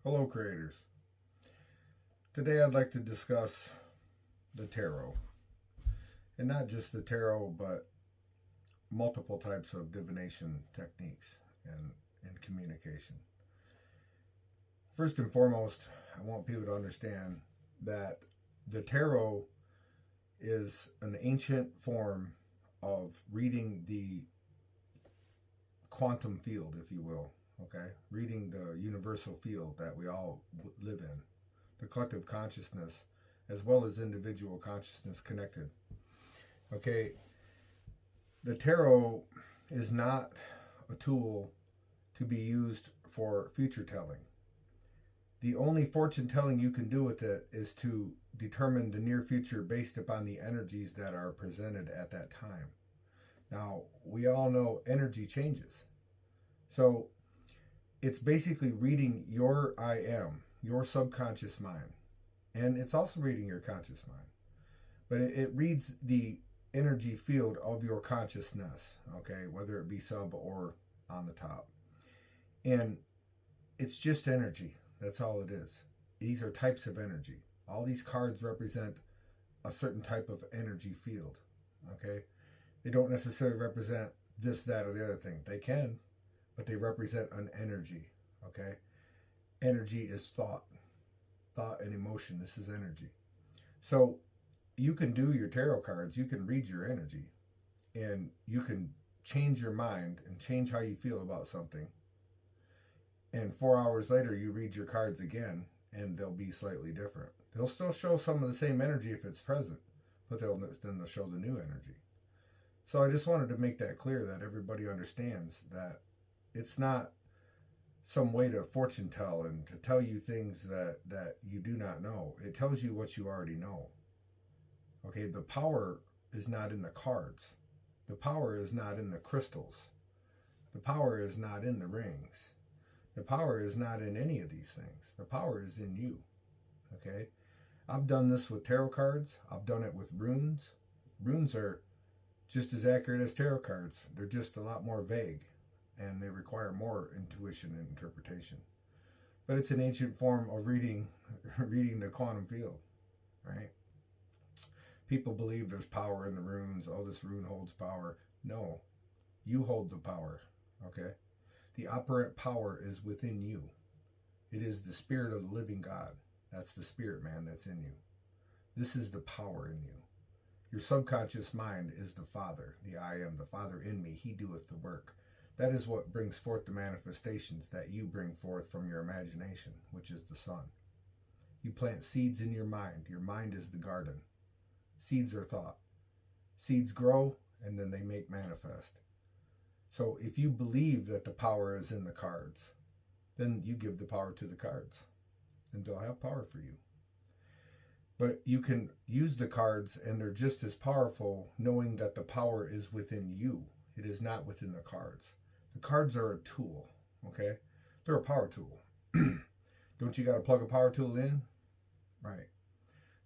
Hello, creators. Today I'd like to discuss the tarot. And not just the tarot, but multiple types of divination techniques and communication. First and foremost, I want people to understand that the tarot is an ancient form of reading the quantum field, if you will. Okay, reading the universal field that we all live in, the collective consciousness, as well as individual consciousness connected. Okay, the tarot is not a tool to be used for future telling. The only fortune telling you can do with it is to determine the near future based upon the energies that are presented at that time. Now, we all know energy changes. So, it's basically reading your I am, your subconscious mind. And it's also reading your conscious mind. But it reads the energy field of your consciousness, okay, whether it be sub or on the top. And it's just energy. That's all it is. These are types of energy. All these cards represent a certain type of energy field, okay? They don't necessarily represent this, that, or the other thing. They can, but they represent an energy, okay? Energy is thought and emotion. This is energy. So you can do your tarot cards, you can read your energy, and you can change your mind and change how you feel about something. And 4 hours later, you read your cards again, and they'll be slightly different. They'll still show some of the same energy if it's present, but then they'll show the new energy. So I just wanted to make that clear, that everybody understands that it's not some way to fortune tell and to tell you things that you do not know. It tells you what you already know. Okay, the power is not in the cards. The power is not in the crystals. The power is not in the rings. The power is not in any of these things. The power is in you. Okay? I've done this with tarot cards. I've done it with runes. Runes are just as accurate as tarot cards. They're just a lot more vague, and they require more intuition and interpretation. But it's an ancient form of reading the quantum field, right? People believe there's power in the runes. Oh, this rune holds power. No, you hold the power, okay? The operant power is within you. It is the spirit of the living God. That's the spirit man that's in you. This is the power in you. Your subconscious mind is the Father, the I am, the Father in me. He doeth the work. That is what brings forth the manifestations that you bring forth from your imagination, which is the sun. You plant seeds in your mind. Your mind is the garden. Seeds are thought. Seeds grow, and then they make manifest. So if you believe that the power is in the cards, then you give the power to the cards, and they'll have power for you. But you can use the cards, and they're just as powerful knowing that the power is within you. It is not within the cards. The cards are a tool, okay? They're a power tool. Don't you got to plug a power tool in? Right.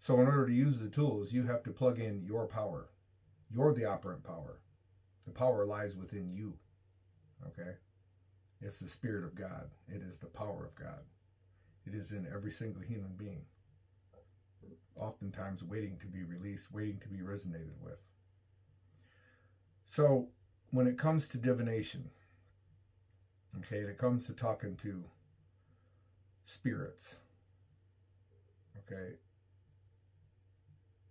So in order to use the tools, you have to plug in your power. You're the operant power. The power lies within you, okay? It's the Spirit of God. It is the power of God. It is in every single human being, oftentimes waiting to be released, waiting to be resonated with. So when it comes to divination, okay, and it comes to talking to spirits, okay,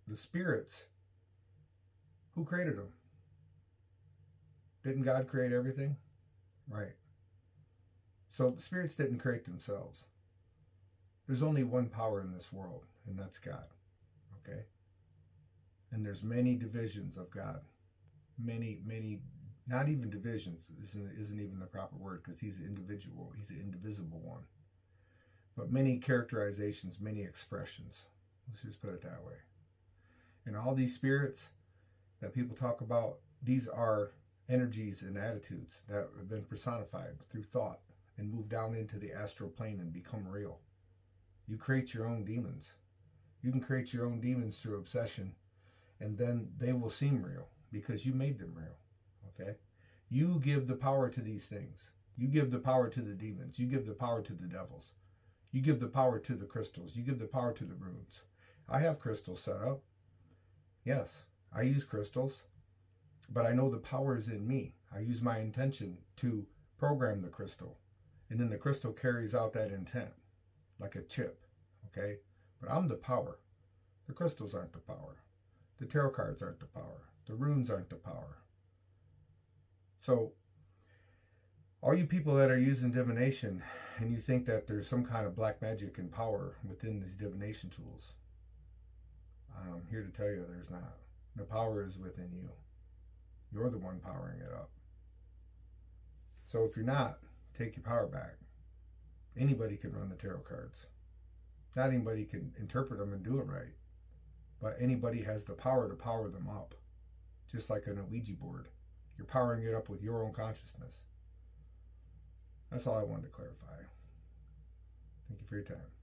the spirits, who created them? Didn't God create everything? Right. So the spirits didn't create themselves. There's only one power in this world, and that's God. Okay? And there's many divisions of God. Many, not even divisions isn't even the proper word, because he's an individual. He's an indivisible one. But many characterizations, many expressions. Let's just put it that way. And all these spirits that people talk about, these are energies and attitudes that have been personified through thought and move down into the astral plane and become real. You create your own demons. You can create your own demons through obsession, and then they will seem real because you made them real, okay? You give the power to these things. You give the power to the demons. You give the power to the devils. You give the power to the crystals. You give the power to the runes. I have crystals set up. Yes, I use crystals, but I know the power is in me. I use my intention to program the crystal, and then the crystal carries out that intent like a chip, okay? But I'm the power. The crystals aren't the power. The tarot cards aren't the power. The runes aren't the power. So, all you people that are using divination and you think that there's some kind of black magic and power within these divination tools, I'm here to tell you there's not. The power is within you. You're the one powering it up. So if you're not, take your power back. Anybody can run the tarot cards. Not anybody can interpret them and do it right. But anybody has the power to power them up. Just like on a Ouija board. You're powering it up with your own consciousness. That's all I wanted to clarify. Thank you for your time.